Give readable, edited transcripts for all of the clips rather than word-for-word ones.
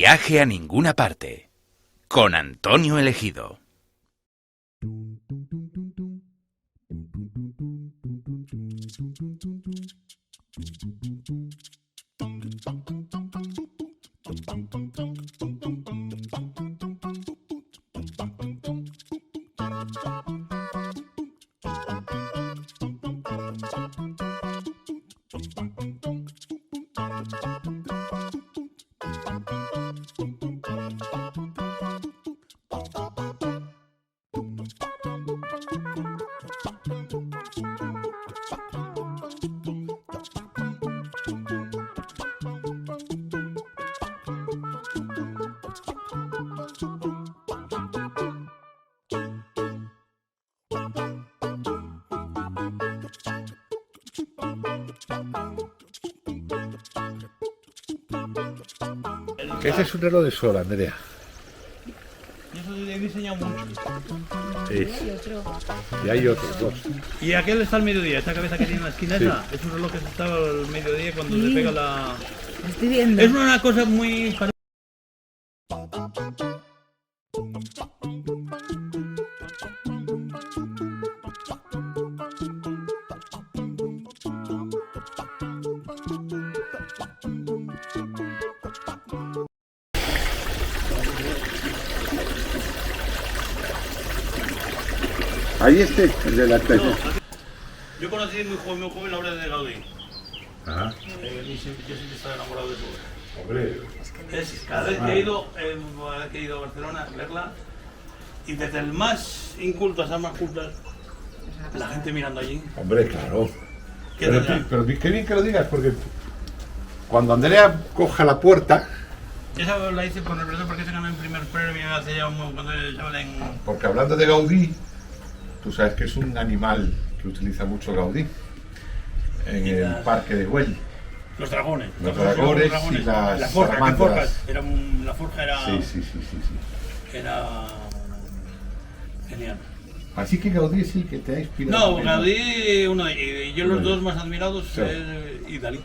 viaje a ninguna parte, con Antonio Elegido. Ese es un reloj de sol, Andrea. Eso he diseñado mucho. Sí. Y hay otros dos. Y aquel está al mediodía, esta cabeza que tiene en la esquina, Sí. esa es un reloj que se estaba al mediodía cuando se pega la... Estoy viendo. Es una cosa muy... Ahí el de la calle. Yo conocí muy joven la obra de Gaudí. Ajá. Yo siempre estaba enamorado de su obra. Hombre. Cada vez que he ido a Barcelona a verla, y desde el más inculto hasta el más culto, la gente mirando allí. Hombre, claro. ¿Qué Pero, tendrá? pero qué bien que lo digas, porque cuando Andrea coja la puerta, Esa la hice por el profesor porque se ganó el primer premio hace ya cuando estaba en... porque hablando de Gaudí, tú sabes que es un animal que utiliza mucho Gaudí en el parque de Güell. Los dragones. Los dragones y las la forja, salamandras. la forja era... Sí. Era... genial. Así que Gaudí es el que te ha inspirado. No, también, Gaudí, uno y yo los dos más admirados Sí. y Dalí.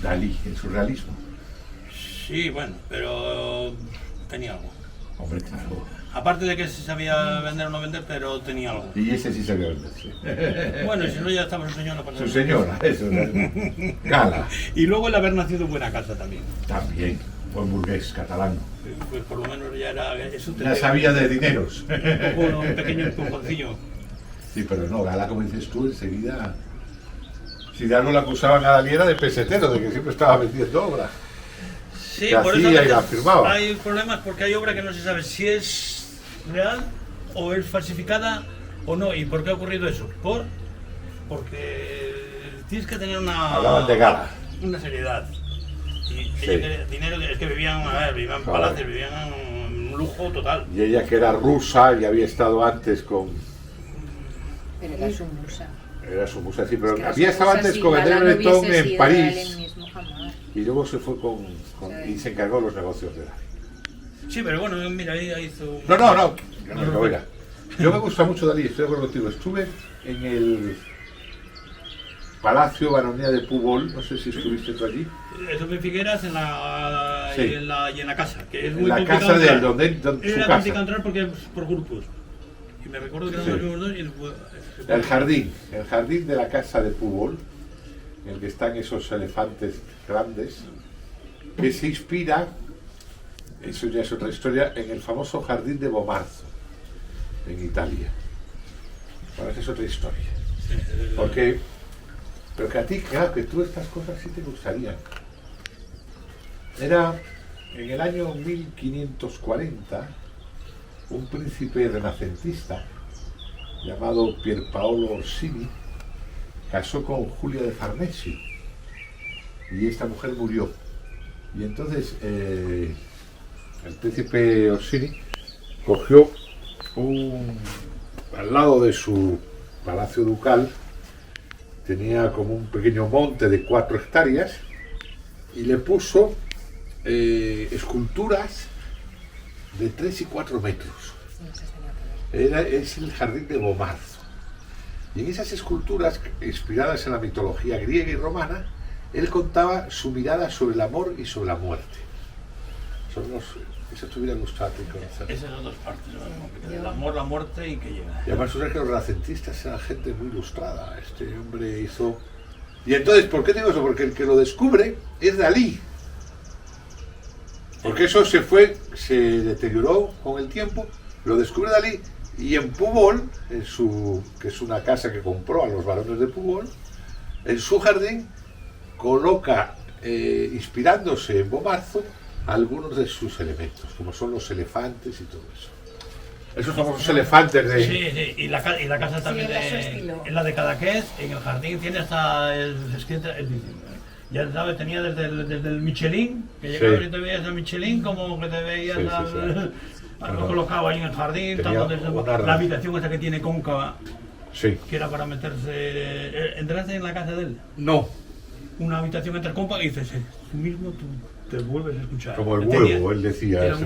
Dalí, el surrealismo. Sí, bueno, pero tenía algo. Hombre, claro. Aparte de que se sabía vender o no vender, pero tenía algo. Y ese sí sabía vender, sí. Bueno, y si no ya estaba su señor, no pasa Su nada. señora, eso. Gala. Y luego el haber nacido en buena casa también. También, buen burgués catalán. Pues por lo menos ya era... Eso te Ya sabía de dineros. un pequeño empujoncillo. Sí, pero no, Gala, como dices tú, enseguida... Si de algo le acusaban a Dalí era de pesetero, de que siempre estaba vendiendo obras. Sí, Que por eso hacía a y la veces firmaba. hay problemas porque hay obra que no se sabe si es real o es falsificada o no. ¿Y por qué ha ocurrido eso? Porque tienes que tener Hablaban de Gala. una seriedad. Y Sí. ella quería dinero, es que vivían en Claro. palacios, vivían en un lujo total. Y ella, que era rusa y había estado antes con... Pero era su musa. Era su musa, sí, pero Es que era había su estado musa, antes si con Gala André no Breton hubiese en sido París. él mismo jamás. Y luego se fue y se encargó de los negocios de Dalí. Sí, pero bueno, mira, ahí hizo... No, yo no acabo ya. Yo me gusta mucho Dalí, estoy de acuerdo contigo. Estuve en el Palacio Baronía de Púbol, no sé si estuviste tú allí. Estuve en Figueras Sí. y en la casa, que es En muy la complicado casa de entrar. donde su Era casa. complicado entrar porque es por grupos. Y me recuerdo que eran Sí. los mismos dos y El jardín de la casa de Púbol, en el que están esos elefantes grandes, que se inspira, eso ya es otra historia, en el famoso jardín de Bomarzo, en Italia. Bueno, esa es otra historia. Porque, pero que a ti, claro, que tú estas cosas sí te gustarían. Era en el año 1540, un príncipe renacentista llamado Pierpaolo Orsini casó con Julia de Farnesio y esta mujer murió. Y entonces el príncipe Orsini cogió al lado de su palacio ducal, tenía como un pequeño monte de 4 hectáreas y le puso esculturas de 3 y 4 metros. Es el jardín de Bomarzo. Y en esas esculturas, inspiradas en la mitología griega y romana, él contaba su mirada sobre el amor y sobre la muerte. Eso te hubiera gustado a ti conocer. Esas son dos partes, ¿no? El amor, la muerte y que llega. Y además, tú sabes que los renacentistas eran gente muy ilustrada. Este hombre hizo... Y entonces, ¿por qué digo eso? Porque el que lo descubre es Dalí. Porque eso se deterioró con el tiempo, lo descubre Dalí, y en Pujol, que es una casa que compró a los varones de Pujol, en su jardín coloca, inspirándose en Bomarzo, algunos de sus elementos, como son los elefantes y todo eso. Esos famosos elefantes de... Sí, y la casa también Sí, era su estilo. en la de Cadaqués, en el jardín tiene hasta ya sabes, tenía desde el Michelin, que llegaba y te veías el Michelin, como que te veías algo colocado ahí en el jardín, la habitación esa que tiene cóncava, que era para meterse... ¿Entraste en la casa de él? No. Una habitación entre cóncava y dices, tú mismo te vuelves a escuchar. Como el huevo, él decía eso.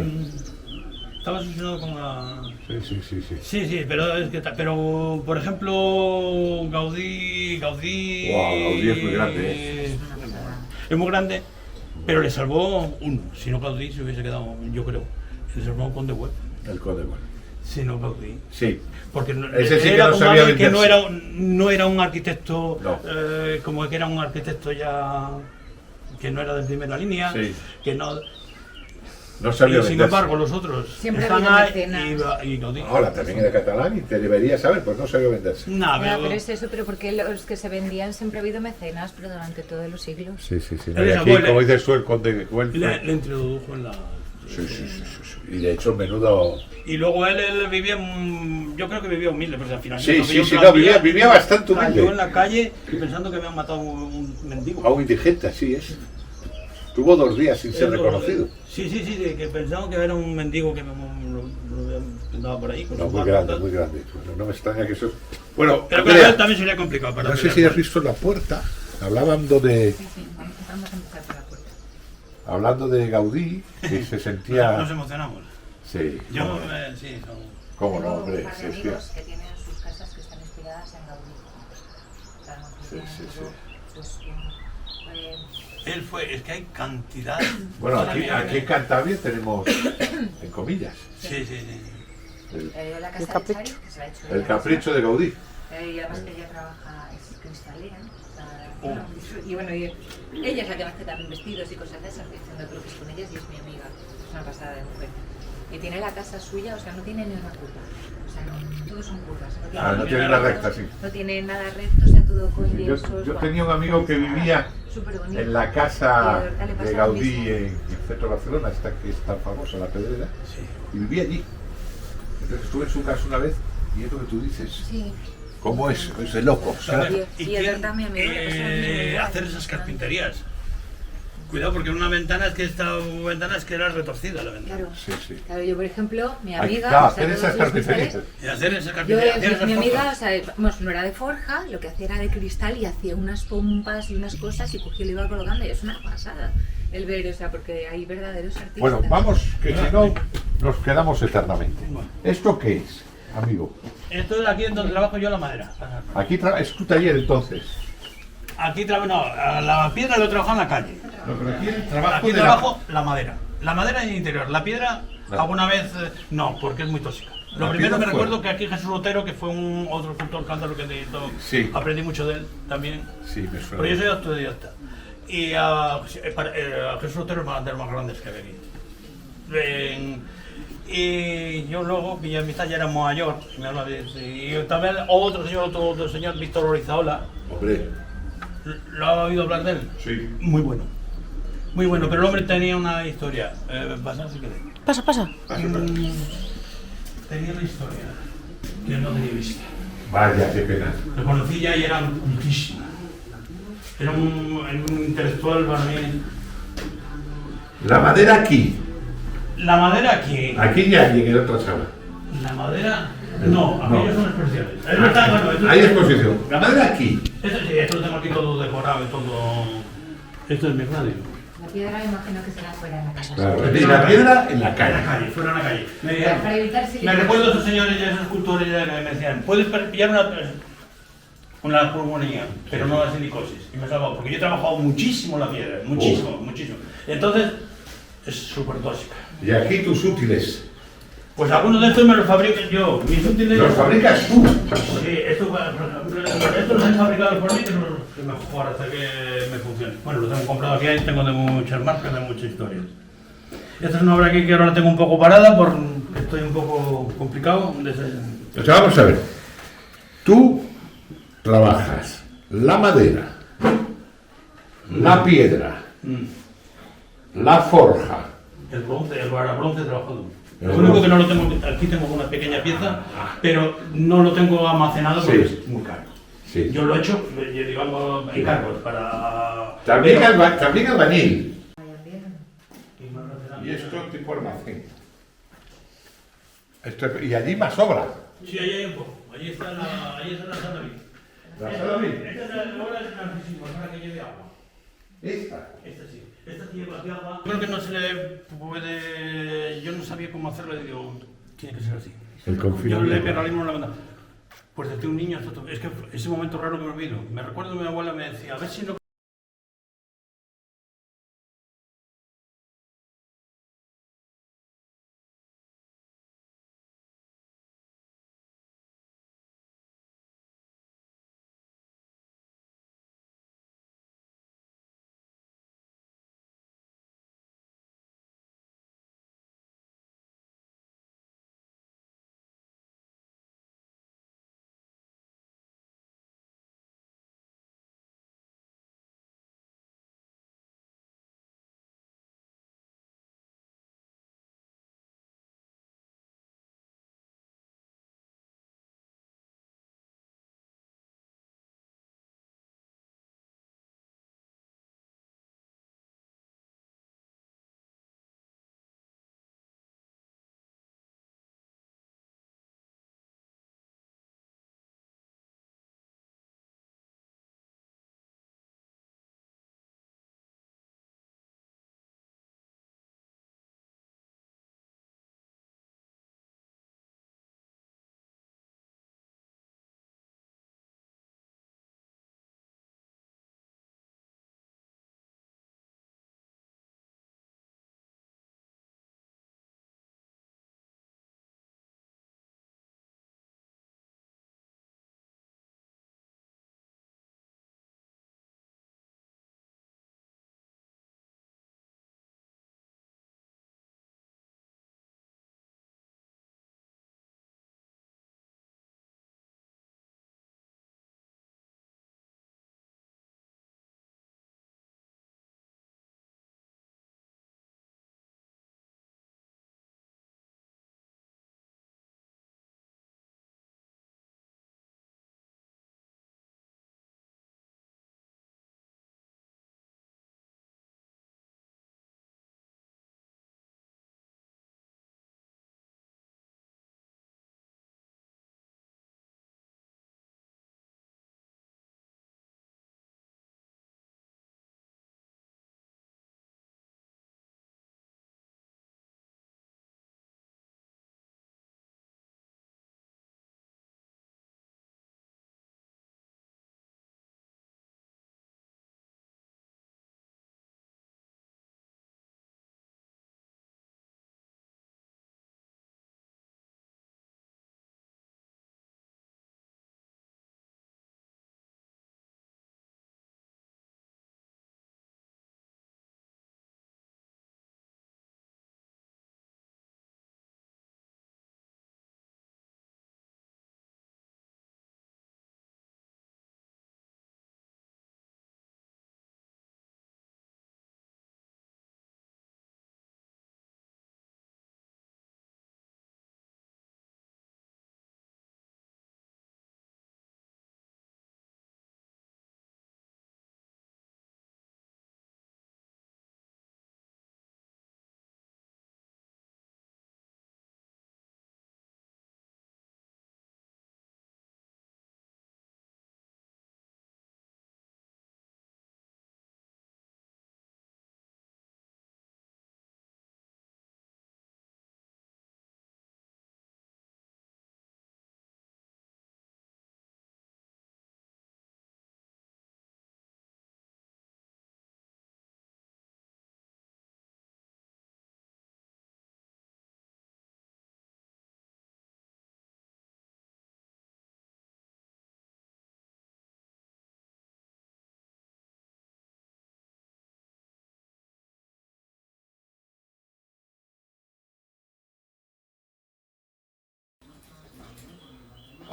Estaba obsesionado con la... Sí. Sí, pero por ejemplo, Gaudí... Wow, Gaudí es muy grande, Es muy grande, pero le salvó uno. Si no, Gaudí se hubiese quedado, yo creo, le salvó un Conde Güell. El Conde Güell. Si no, Gaudí. Sí. Porque Ese sí que era no como sabía alguien que venderse. no era un arquitecto, No. como que era un arquitecto ya que no era de primera línea, que no... No sabía y sin venderse. embargo, los otros Siempre están ha ahí habido y Gaudí. Ahora también era catalán y te debería saber, pues no sabía venderse. No, Ya, pero es eso, pero porque los que se vendían siempre ha habido mecenas, pero durante todos los siglos. Sí. Él Y aquí, abuelo. como dices tú, el Conde Güell le introdujo en la... Sí. Y de hecho, menudo... Y luego él vivía, yo creo que vivía humilde, porque al final... Sí, yo sí, no, vivía bastante humilde. Cayó en la calle y pensando que habían matado un mendigo. A un indigente, así es. Tuvo 2 días sin ser reconocido. Sí, que pensaban que era un mendigo que lo andaba por ahí. Con No, su muy barba, grande, tal. muy grande. Bueno, no me extraña que eso... Bueno, Pero Andrea, para él también sería complicado. Para no sé pelear. si has visto en la puerta, hablando de Vamos a empezar por la puerta. hablando de Gaudí, que se Nos sentía... emocionamos. Sí, Yo, sí, no. cómo no, Tengo hombre, un par de sí, es que... amigos que tienen sus casas que están inspiradas en Gaudí. Claro, que tienen todo, pues, Es que hay cantidad. Bueno, aquí en Cantabria tenemos, en comillas, Sí. la casa de Chari, que se la ha hecho el ella. capricho de Gaudí. Y además que ella trabaja, es cristalera. Y bueno, y ella es la que me hace también vestidos y cosas de esas. Estoy haciendo truques con ellas y es mi amiga. Es una pasada de mujer. Y tiene la casa suya, o sea, no tiene ni una curva. O sea, no, todos son curvas. No tiene la recta, sí. No tiene nada recto, o sea, todo con lienzos. Yo tenía un amigo que vivía súper bonito. en la casa Y ahorita le pasa de lo Gaudí mismo. en el centro de Barcelona, esta que es tan famosa, la Pedrera, y vivía allí. Entonces estuve en su casa una vez y es lo que tú dices. Sí. ¿Cómo es? Es de loco. O sea, Y es verdad, mi amigo, le pasa lo mismo igual. hacer esas carpinterías. Cuidado, porque una ventana es que era retorcida la ventana. Claro. sí. Claro, yo por ejemplo, mi Hay que amiga, hacer todos esas los carpinterías. cristales, Y hacer esas yo, carpinterías. hacer esas mi amiga, forjas. o sea, bueno, no era de forja, lo que hacía era de cristal y hacía unas pompas y unas cosas y cogía y lo iba colocando y es una pasada el ver, o sea, porque hay verdaderos artistas. bueno, vamos, que si no nos quedamos eternamente. ¿Esto qué es, amigo? Esto es aquí en donde trabajo yo la madera. Aquí es tu taller entonces. Aquí trabajo, no, la piedra lo trabajo en la calle. No, pero aquí el trabajo Aquí de trabajo la madera. La madera en el interior. La piedra, Vale. alguna vez, no, porque es muy tóxica. Lo La primero piedra me fuera. recuerdo que aquí Jesús Otero, que fue un otro escultor cántaro que editó, Sí. aprendí mucho de él también. Sí, me suena. Pero yo soy autodidacta. Y a Jesús Otero es de los más grandes que venía. Y yo luego, mi amistad ya era mayor, y también otro señor, Víctor Orizaola, Hombre, ¿lo ha oído hablar de él? sí. Muy bueno. Muy bueno, pero el hombre tenía una historia. ¿Pasa si queréis? Pasa. Tenía una historia que no tenía vista. Vaya, qué pena. Lo conocí ya y era muchísimo. Era un intelectual para mí. La madera aquí. La madera aquí. Aquí ya hay en otra sala. La madera. No, No. aquellos son exposiciones. Hay exposición. La madera aquí. Esto lo tengo aquí todo decorado y todo. Esto es mi radio. La piedra me imagino que será fuera de la casa. Claro. Y la piedra en la En la calle. calle, fuera en la calle. Para evitar si Me recuerdo a esos señores y a esos escultores que me decían, puedes pillar una pulmonía, pero no la silicosis. Y me he salvado, porque yo he trabajado muchísimo la piedra, muchísimo. Entonces, Es súper tóxica. Y aquí tus útiles. Pues algunos de estos me los fabrico yo. Mis útiles. ¿Los fabricas tú? Sí, estos los han fabricado por mí, que es mejor hasta que me funcione. Bueno, los tengo comprado aquí, tengo de muchas marcas, de muchas historias. Esta es una obra aquí que ahora la tengo un poco parada porque estoy un poco complicado. O sea, vamos a ver. Tú trabajas la madera, la piedra, la forja. El bronce trabajado. Lo único que no lo tengo, aquí tengo una pequeña pieza, pero no lo tengo almacenado porque Sí. es muy caro. Sí. Yo lo he hecho, digamos, encargos para... También, pero- también albañil. Vayan bien. Y esto tipo almacén. Y allí más obra. Sí, ahí hay un poco. Allí está la sala B. ¿La sala B? Esta es la obra de Narcisismo, es la que lleve agua. Esta. Esta sí. Esta lleva aquí agua. Creo que no se le puede... Yo no sabía cómo hacerlo y digo, tiene que ser así. El Yo confinamiento. le pego ahora mismo en la ventana. Pues desde un niño hasta... Es que ese momento raro que me olvido. Me recuerdo mi abuela me decía, a ver si no...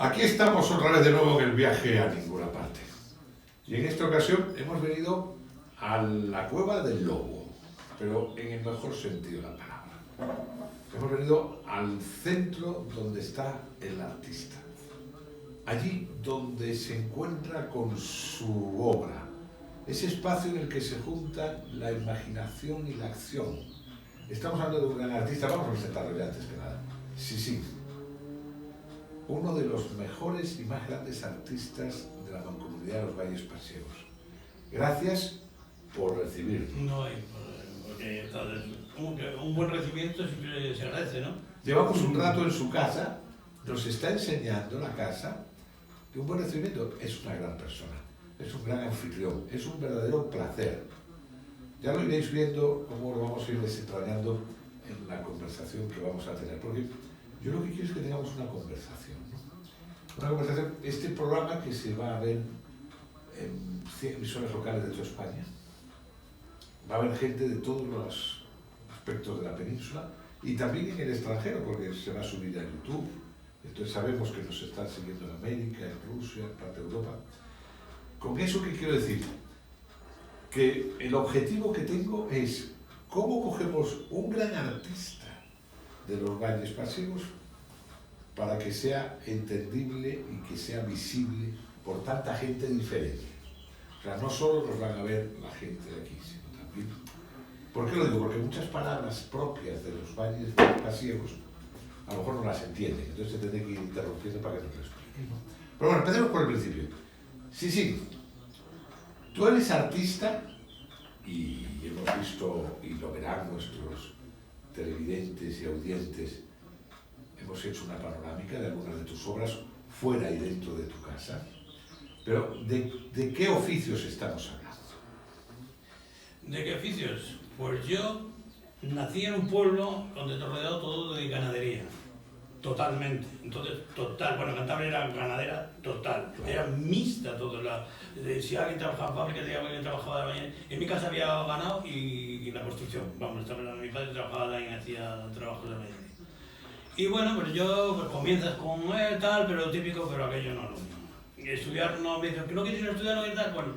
Aquí estamos otra vez de nuevo en el viaje a ninguna parte. Y en esta ocasión hemos venido a la Cueva del Lobo, pero en el mejor sentido de la palabra. Hemos venido al centro donde está el artista. Allí donde se encuentra con su obra. Ese espacio en el que se juntan la imaginación y la acción. Estamos hablando de un gran artista, vamos a presentarlo ya antes que nada. Sí. Uno de los mejores y más grandes artistas de la Mancomunidad de los Valles Pasiegos. Gracias por recibirnos. No hay, porque un buen recibimiento siempre se agradece, ¿no? Llevamos un rato en su casa, nos está enseñando la casa, que un buen recibimiento. Es una gran persona, es un gran anfitrión, es un verdadero placer. Ya lo iréis viendo cómo lo vamos a ir desentrañando en la conversación que vamos a tener, porque yo lo que quiero es que tengamos una conversación, ¿no? Una conversación, este programa que se va a ver en 100 emisoras locales de toda España, va a haber gente de todos los aspectos de la península y también en el extranjero, porque se va a subir a YouTube. Entonces sabemos que nos están siguiendo en América, en Rusia, en parte de Europa. ¿Con eso qué quiero decir? Que el objetivo que tengo es cómo cogemos un gran artista de los Valles Pasiegos para que sea entendible y que sea visible por tanta gente diferente. O sea, no solo nos van a ver la gente de aquí, sino también... ¿Por qué lo digo? Porque muchas palabras propias de los Valles Pasiegos a lo mejor no las entienden, entonces se tiene que ir interrumpiendo para que nos lo explique, ¿no? Pero bueno, empecemos por el principio. Sí, tú eres artista y hemos visto, y lo verán nuestros televidentes y audientes, hemos hecho una panorámica de algunas de tus obras fuera y dentro de tu casa, pero ¿de qué oficios estamos hablando? ¿De qué oficios? Pues yo nací en un pueblo donde te rodeado todo de ganadería, totalmente. Entonces, bueno, Cantabria era ganadera total, era mixta todo. Si alguien trabajaba en fábricas, si alguien trabajaba de mañana. En mi casa había ganado y la construcción. Vamos, mi padre trabajaba ahí, hacía trabajos de mañana. Y bueno, pues yo pues, comienzas con tal, pero típico, pero aquello no lo mío. Estudiar no me dicen que no quieres estudiar, no quieres tal. Bueno,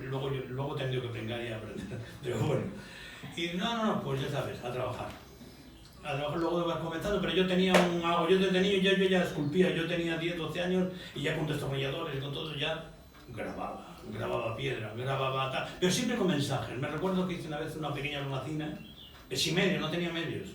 luego he tenido que aprender y aprender. Pero bueno. Y no, pues ya sabes, a trabajar. Luego vas comenzando, pero yo tenía algo, yo desde niño yo ya esculpía, yo tenía 10, 12 años y ya con destornilladores y con todo ya grababa piedra, grababa tal, pero siempre con mensajes. Me recuerdo que hice una vez una pequeña hornacina, sin medios, no tenía medios.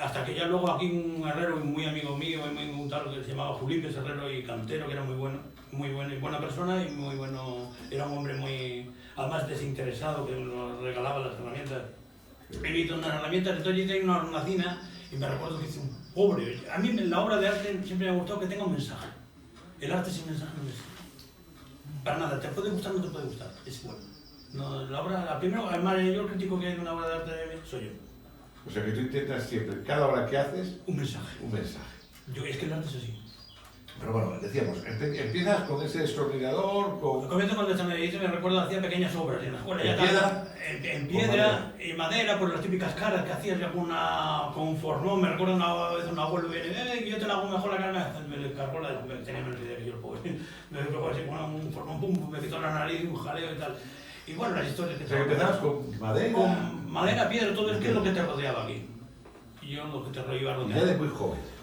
Hasta que ya luego aquí un herrero muy amigo mío, un tal que se llamaba Julín, que es herrero y cantero, que era muy bueno y buena persona y muy bueno, era un hombre muy, además desinteresado, que nos regalaba las herramientas. He visto unas herramientas, entonces yo tenía una hornacina y me recuerdo que hice un pobre. A mí la obra de arte siempre me ha gustado que tenga un mensaje. El arte sin mensaje no es para nada, te puede gustar o no te puede gustar, es bueno. No, la primera, el mayor crítico que hay de una obra de arte soy yo. O sea que tú intentas siempre, cada obra que haces, un mensaje. Es que el arte es así. Pero bueno, decíamos, empiezas con ese destornillador, con... Comienzo con el destornillador, me recuerdo hacía pequeñas obras en la escuela. ¿En piedra? En piedra y madera, por las típicas caras que hacías con un formón. Me recuerdo una vez un abuelo viene, que yo te la hago mejor la cara, me le cargó tenía menos idea que yo el pobre. Me pegó así con un formón, pum, me quitó la nariz y un jaleo y tal. Y bueno, las historias que... O sea, que empezabas con madera... Con madera, piedra, todo es que es lo que te rodeaba aquí. Y yo lo que te iba a rodear. Ya de muy joven.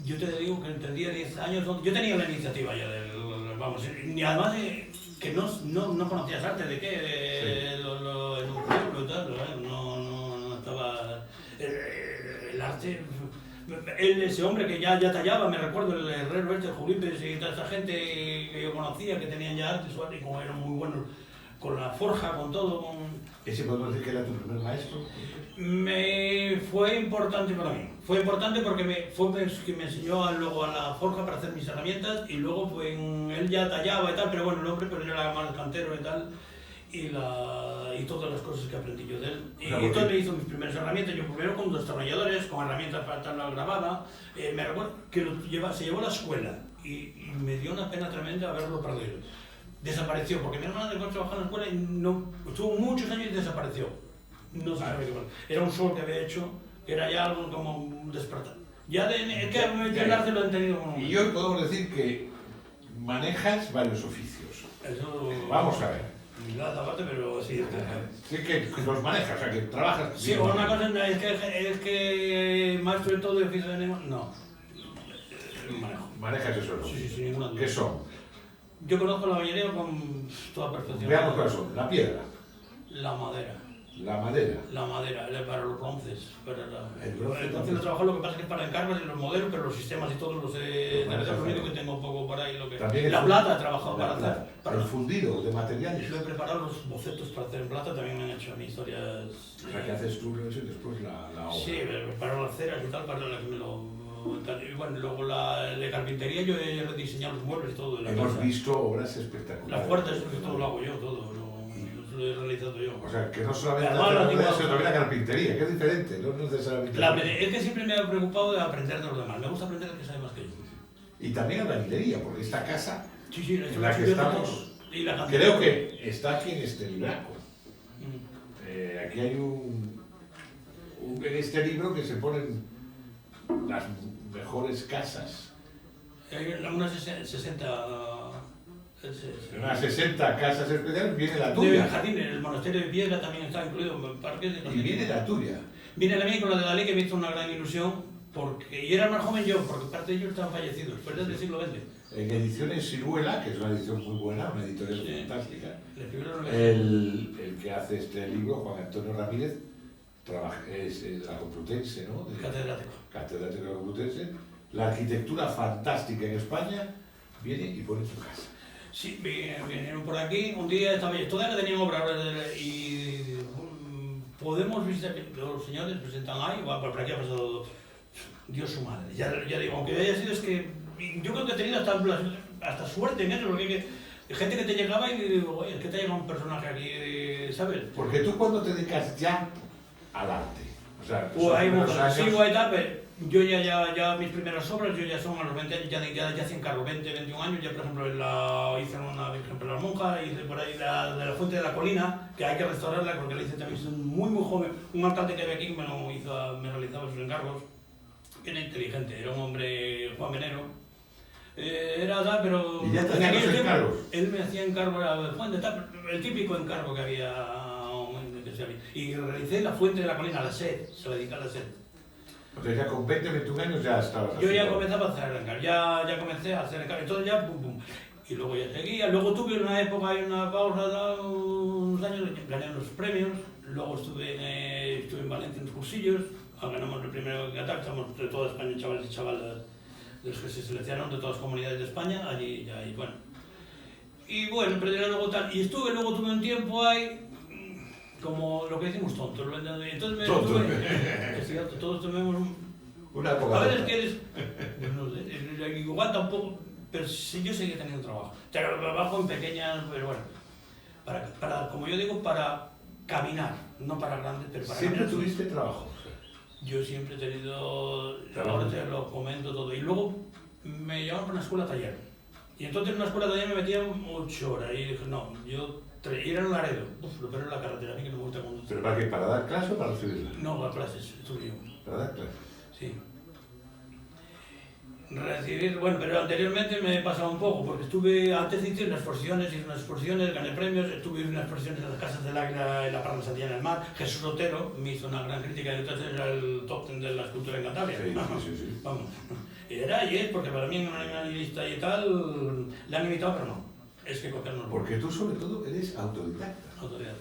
Yo te digo que tendría 10 años, yo tenía la iniciativa ya vamos, y además que no conocías arte, ¿de qué? En un pueblo y tal, no estaba... El arte... Ese hombre que ya tallaba, me recuerdo, el herrero este, Julipes y toda esa gente que yo conocía, que tenían ya arte, su arte, y como eran muy buenos con la forja, con todo, ¿Ese podemos decir que era tu primer maestro? Fue importante para mí. Fue importante porque fue que me enseñó luego a la forja para hacer mis herramientas y luego pues, él ya tallaba y tal, pero bueno, el hombre pues, era más cantero y tal y todas las cosas que aprendí yo de él. Y entonces me hizo mis primeras herramientas, yo primero con destornilladores, con herramientas para estar grabada. Me recuerdo que se llevó a la escuela y me dio una pena tremenda haberlo perdido. Desapareció, porque mi hermana después trabajaba en la escuela y estuvo muchos años y desapareció. No se sabe qué pasó. Era un sol que había hecho, que era ya algo como un despertar. Ya el arte lo he entendido como... Y hoy podemos decir que manejas varios oficios. Eso... Vamos a ver. Nada aparte, pero sí. Sí que los manejas, o sea, que trabajas... Sí, una cosa es que maestro de todo y oficio de ningún... No. Manejo. Manejas eso, ¿no? Sí, sí, ninguna duda. ¿Qué son? Yo conozco la bañería con toda perfección. Veamos cuáles son. La piedra, La madera. la madera. La madera, para los bronces. El bronce, lo trabajo, lo que pasa es que para encargos y los modelos, pero los sistemas y todos los he... Lo único que tengo un poco por ahí. Lo que... También la plata he trabajado para plata. hacer. Para el fundido de materiales. Yo he preparado los bocetos para hacer en plata, también me han hecho a mí historias... O sea, que haces tú eso y después la obra. Sí, para las ceras y tal, para la que me lo... Y bueno, luego la de carpintería yo he rediseñado los muebles y todo de la Hemos casa. visto obras espectaculares. Las puertas, eso que todo lo hago yo, todo lo he realizado yo. O sea, que no solamente Además, la digo- sino también la carpintería, que es diferente, no necesariamente. Es que siempre me ha preocupado de aprender de los demás, me gusta aprender del que sabe más que yo. Y también albañilería, porque esta casa, Sí, sí, en la que estamos, y la creo que está aquí en este libraco. Mm. Aquí hay en este libro que se ponen las mejores casas. Hay unas 60... En unas 60 casas especiales viene la De tuya. jardín, el monasterio de Piedra también está incluido en parques de Y viene la tuya. Viene la mía con la de Dalí, que me hizo una gran ilusión, porque, y era más joven yo, porque parte de ellos estaban fallecidos, fue desde el siglo XX. En Ediciones Ciruela, que es una edición muy buena, una editorial Sí. fantástica, Le escribieron el que hace este libro, Juan Antonio Ramírez, es la Complutense, ¿no? catedrático. Catedrático de la Complutense. La arquitectura fantástica en España viene y pone tu casa. Sí, vinieron por aquí, un día estaba yo, todavía tenían obra y podemos visitar, los señores presentan ahí, bueno, por aquí ha pasado Dios su madre, ya digo, aunque haya sido, es que yo creo que he tenido hasta suerte en eso, porque hay gente que te llegaba y digo, oye, es que te llega un personaje aquí, ¿sabes? Porque tú cuando te dedicas ya al arte, o sea, Pues son ahí primeros años, sigo ahí tal, pero yo ya mis primeras obras, yo ya son a los 20 años, ya hacía encargo, 20, 21 años, ya por ejemplo hice una Virgen para las monjas, hice por ahí de la Fuente de la Colina, que hay que restaurarla porque la hice también siendo muy joven, un alcalde que había aquí me realizaba sus encargos, era inteligente, era un hombre, Juan Venero, era tal, pero ¿Y ya te en hacía aquellos los tiempos, encargos? él me hacía encargo a la Fuente, tal, el típico encargo que había, y realicé la Fuente de la Colina, la sed, se la dedica a la sed. O sea, ya con 20, 21 años ya estabas Yo ya haciendo- comenzaba a hacer encargo, ya comencé a hacer encargo, entonces ya pum pum. Y luego ya seguía, luego tuve una época y una pausa, unos años, gané unos premios, luego estuve en Valencia en los cursillos, ganamos el primero en Qatar, estamos de toda España, chavales y chavalas, de los que se seleccionaron de todas las comunidades de España, allí ya, y bueno. Y bueno, pero ya luego tal, y luego tuve un tiempo ahí, como lo que decimos tontos, entonces me Tontos. es cierto, todos tenemos Una época. a ver, es loca. que eres. Pues no sé, igual tampoco. Pero sí, yo seguía teniendo trabajo. Trabajo en pequeñas, pero bueno. Como yo digo, para caminar, no para grandes, pero para Siempre caminar. tuviste trabajo. Yo siempre he tenido. Trabajo. Ahora te lo comento todo. Y luego me llamaron para una escuela taller. Y entonces en una escuela taller me metían 8 horas. Y dije, no, y era en Laredo. Lo peor es la carretera, a mí que no me gusta conducir. ¿Pero para qué? ¿Para dar clase o para recibirla? No, a clases, estuve yo. Para dar clase. Sí. Recibir, bueno, pero anteriormente me he pasado un poco, porque antes hice unas exposiciones, gané premios, estuve en unas exposiciones en las Casas del Águila, en la Parra de Santillana del Mar. Jesús Otero me hizo una gran crítica, y entonces era el top 10 de la escultura en Cantabria. Sí. Vamos. Y es, porque para mí en una animalista y tal, le han invitado, pero no. Es que cogernos Porque tú sobre todo eres autodidacta. autoridad.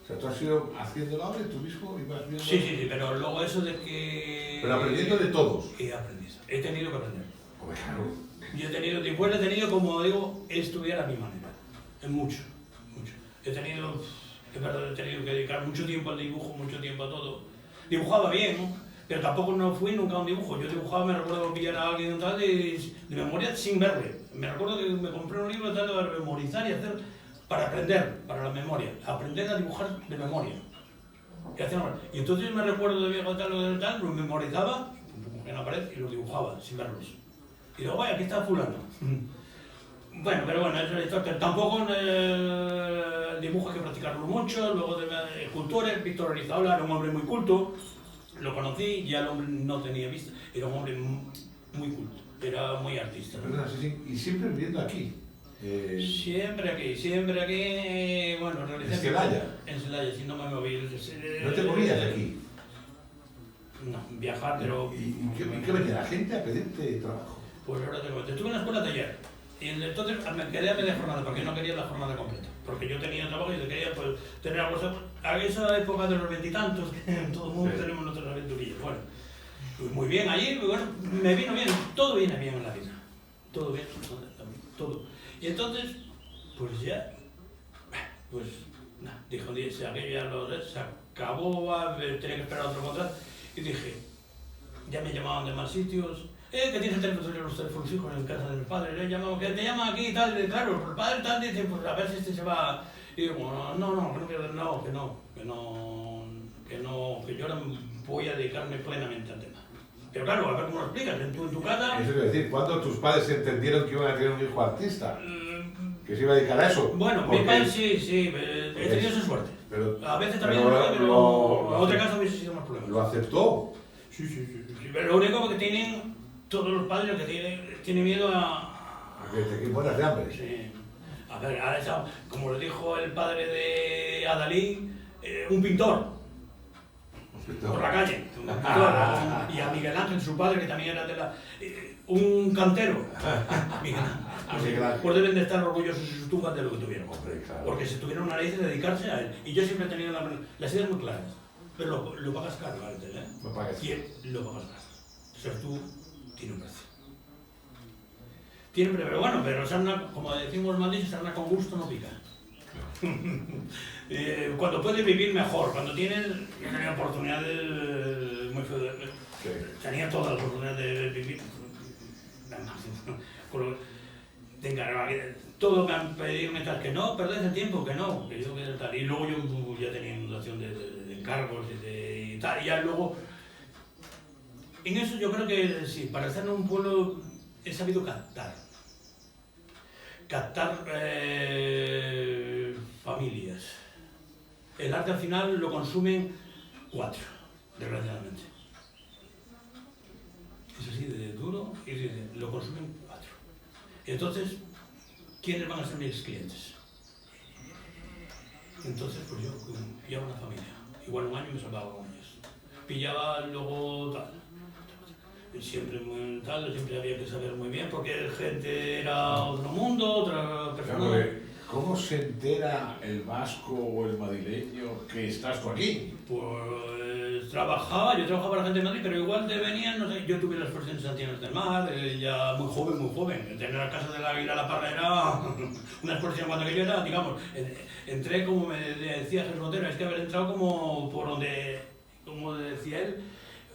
O sea, tú has ido haciendo la obra y tú mismo ibas viendo... Sí, pero luego eso de que... Pero aprendiendo de todos. He aprendido, he tenido que aprender. Hombre, claro. Yo he tenido, como digo, estudiar a mi manera, en mucho. Es verdad, he tenido que dedicar mucho tiempo al dibujo, mucho tiempo a todo. Dibujaba bien, ¿no? Pero tampoco no fui nunca a un dibujo. Yo dibujaba, me recuerdo pillar a alguien tal de memoria sin verle. Me recuerdo que me compré un libro tal de memorizar y hacer, para aprender, para la memoria, aprender a dibujar de memoria. Y entonces me recuerdo de viejo tal, lo memorizaba, en la pared, y lo dibujaba sin verlos. Y digo, vaya, aquí está fulano. Bueno, pero bueno, es una historia. Tampoco el dibujo hay que practicarlo mucho. Luego de escultores, Víctor Arizaola era un hombre muy culto. Lo conocí, ya el hombre no tenía vista. Era un hombre muy culto, era muy artista. Perdona, y siempre viviendo aquí. Siempre aquí, bueno, realicé... ¿En Celaya? En Celaya, si no me moví. ¿No te movías de aquí? No, viajar, pero... ¿Y qué venía la gente a pedirte trabajo? Pues ahora te comento. Estuve en la escuela taller y entonces me quedé a media jornada porque no quería la jornada completa. Porque yo tenía trabajo y yo quería pues, tener algo... A esa época de los veintitantos, que todo el mundo tenemos nuestras aventurillas. Bueno, pues muy bien allí, bueno, me vino bien, todo viene bien en la vida. Todo bien, todo. Y entonces, pues ya, pues nada, dijo, si aquello ya se acabó, tenía que esperar otro contrato. Y dije, ya me llamaban de más sitios, que tienes el teléfono de los teléfonos fijos en casa de mi padre, le llamaban, que te llaman aquí y tal, y claro, el padre tal dice, pues a ver si este se va. Y digo, que yo ahora voy a dedicarme plenamente al tema. Pero claro, a ver cómo lo explicas, en tu casa... Eso quiero decir, ¿cuándo tus padres entendieron que iban a tener un hijo artista? ¿Que se iba a dedicar a eso? Bueno, mi padre sí, he tenido esa suerte. Pero, a veces también pero en otro caso hubiese sido más problemas. ¿Lo aceptó? Sí. Pero lo único que tienen todos los padres que tienen miedo a que te mueras de hambre. Sí. A ver, ahora como lo dijo el padre de Adalí, un pintor. Por la calle, un pintor, y a Miguel Ángel, su padre, que también era de la... un cantero, Miguel Ángel. Pues deben de estar orgullosos en sus tumbas de lo que tuvieron. Hombre, claro. Porque se tuvieron una raíz de dedicarse a él. Y yo siempre he tenido las ideas muy claras. Pero lo pagas caro, ¿eh? Lo pagas. Y él lo pagas caro. Ser tú tiene un precio. Tiene un precio, pero bueno, pero sarna, como decimos mal dicho, sarna con gusto no pica. Cuando puedes vivir mejor, cuando tienes oportunidades muy feas, tenía todas las oportunidades de vivir, de encargar, todo me han pedido mientras que no, perdés el tiempo, que no, que yo que tal, y luego yo ya tenía inundación de encargos y tal, y ya luego, en eso yo creo que sí, para estar en un pueblo he sabido captar familias. El arte al final lo consumen 4, desgraciadamente. Es así de duro y lo consumen 4. Entonces, ¿quiénes van a ser mis clientes? Entonces, pues yo pillaba una familia. Igual un año me salvaba con ellos. Pillaba luego tal. Siempre muy tal, siempre había que saber muy bien porque la gente era otro mundo, otra persona. ¿Cómo se entera el vasco o el madrileño que estás tú aquí? Pues yo trabajaba para la gente de Madrid, pero igual te venían, no sé, yo tuve la exposición de Santiago del Mar, ya muy joven. Tener la Casa del Águila La Parra era una exposición cuando yo era, digamos, entré como me decía Jesús Montero, es que haber entrado como por donde, como decía él,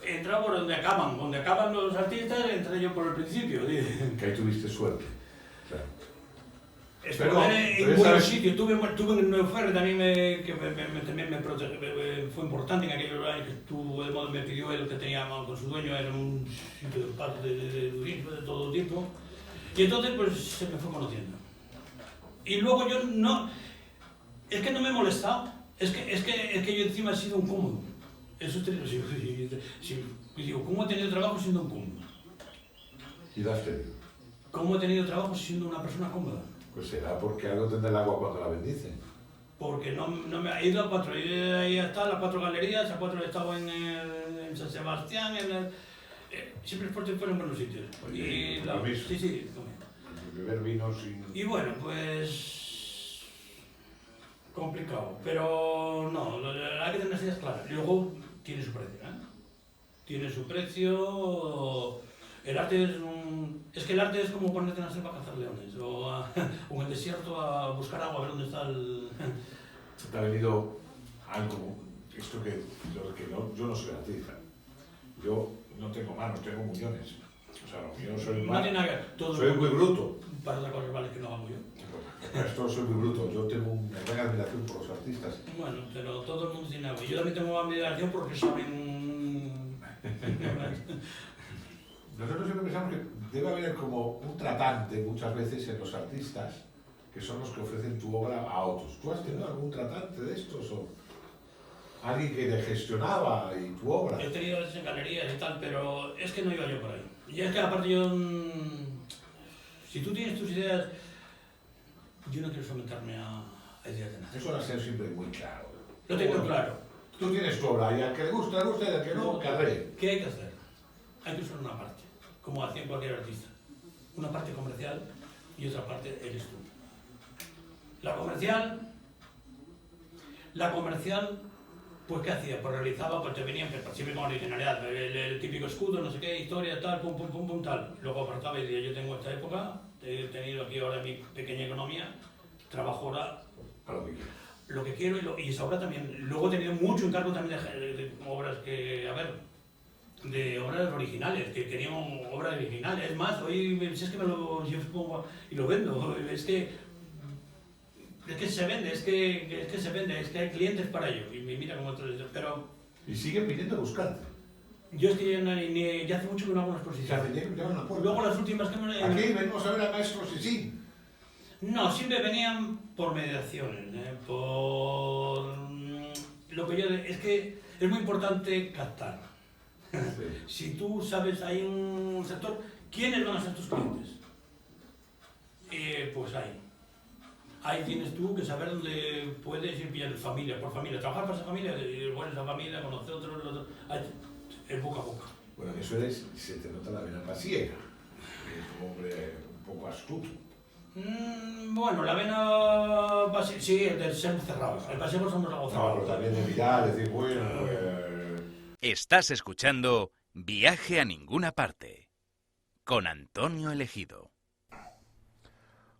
entraba por donde acaban los artistas, entré yo por el principio. Que ahí tuviste suerte. Claro. Estuve en buenos sitios, tuve en Nuevo Ferre también también me fue importante en aquellos años que estuvo, me pidió él que tenía con su dueño, era un sitio de parte de turismo de todo tipo, y entonces pues se me fue conociendo. Y luego yo no, es que no me he molestado, es que yo encima he sido un cómodo. Eso te digo, ¿cómo he tenido trabajo siendo un cómodo? ¿Y lo has tenido? ¿Cómo he tenido trabajo siendo una persona cómoda? Pues será porque algo tendrá el agua cuando la bendicen. Porque no me ha ido a 4, ahí está, las 4 galerías, a 4 he estado en San Sebastián, siempre fueron buenos sitios. Oye, sí. Beber vino sin... Y bueno, pues... complicado, pero no, hay que tener las ideas claras. Y luego tiene su precio, ¿eh? Tiene su precio... El arte es que el arte es como ponerte en la selva a cazar leones o en el desierto a buscar agua, a ver dónde está el... Te ha venido algo, esto que no, yo no soy artista, yo no tengo manos, tengo muñones. O sea, yo no soy no tiene nada que ver. Soy muy bruto. Para otras cosas vale que no hago yo. Esto soy muy bruto, yo tengo una gran admiración por los artistas. Bueno, pero todo el mundo tiene algo. Yo también tengo admiración porque saben... Nosotros siempre pensamos que debe haber como un tratante muchas veces en los artistas que son los que ofrecen tu obra a otros. ¿Tú has tenido algún tratante de estos o alguien que te gestionaba y tu obra? He tenido veces en galerías y tal, pero es que no iba yo por ahí. Y es que aparte yo... Si tú tienes tus ideas... Yo no quiero someterme a ideas de nadie. Eso lo ha sido siempre muy claro. Lo tengo claro. Tú tienes tu obra y al que le gusta, y al que no, carré. ¿Qué hay que hacer? Hay que usar una parte, como hacía cualquier artista. Una parte comercial y otra parte eres tú. La comercial, pues ¿qué hacía? Pues realizaba, pues te venían, pues, siempre con originalidad, el típico escudo, no sé qué, historia, tal, pum, pum, pum, pum, tal. Luego apartaba y decía, yo tengo esta época, he tenido aquí ahora mi pequeña economía, trabajo ahora lo que quiero y esa obra también. Luego he tenido mucho encargo también de obras que, a ver, de obras originales, que queríamos obras originales. Es más, hoy si es que yo pongo y lo vendo, es que se vende, es que se vende, es que hay clientes para ello. Y mira cómo pero... Y siguen viniendo a buscarte. Yo es que ya hace mucho que no hago una exposición. Luego las últimas que Aquí venimos a ver al maestro Sisín. No, siempre venían por mediaciones, por lo que yo... Es que es muy importante captar. Sí. Si tú sabes, hay un sector, ¿quiénes van a ser tus clientes? Pues ahí tienes tú que saber dónde puedes ir pillando familia por familia, trabajar para esa familia, bueno, esa familia, conocer otros, es boca a boca. Bueno, eso se te nota la vena pasiega, es un hombre un poco astuto. Bueno, la vena pasiega, sí, el del ser cerrado, el pasiego somos algo cerrado. No, pero también de mirar, decir, bueno... Estás escuchando Viaje a Ninguna Parte, con Antonio Elegido.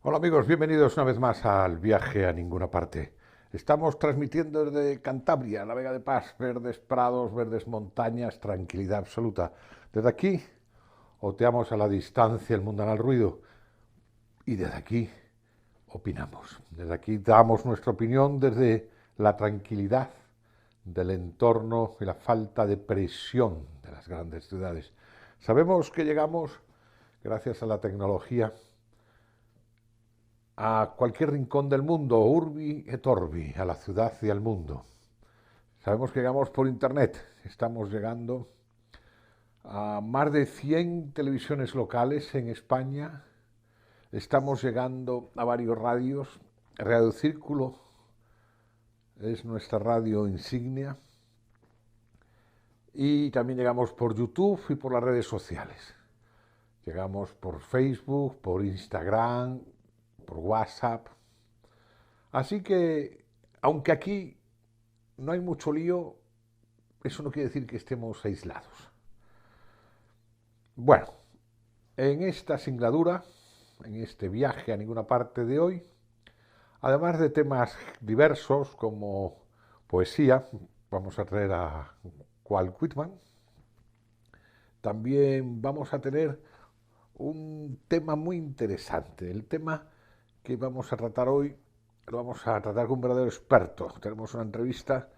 Hola amigos, bienvenidos una vez más al Viaje a Ninguna Parte. Estamos transmitiendo desde Cantabria, la Vega de Paz, verdes prados, verdes montañas, tranquilidad absoluta. Desde aquí oteamos a la distancia el mundanal ruido y desde aquí opinamos. Desde aquí damos nuestra opinión desde la tranquilidad del entorno y la falta de presión de las grandes ciudades. Sabemos que llegamos, gracias a la tecnología, a cualquier rincón del mundo, urbi et orbi, a la ciudad y al mundo. Sabemos que llegamos por internet, estamos llegando a más de 100 televisiones locales en España, estamos llegando a varios radios, Radio Círculo es nuestra radio insignia, y también llegamos por YouTube y por las redes sociales. Llegamos por Facebook, por Instagram, por WhatsApp. Así que, aunque aquí no hay mucho lío, eso no quiere decir que estemos aislados. Bueno, en esta singladura, en este viaje a ninguna parte de hoy, además de temas diversos como poesía, vamos a traer a Walt Whitman, también vamos a tener un tema muy interesante. El tema que vamos a tratar hoy lo vamos a tratar con un verdadero experto. Tenemos una entrevista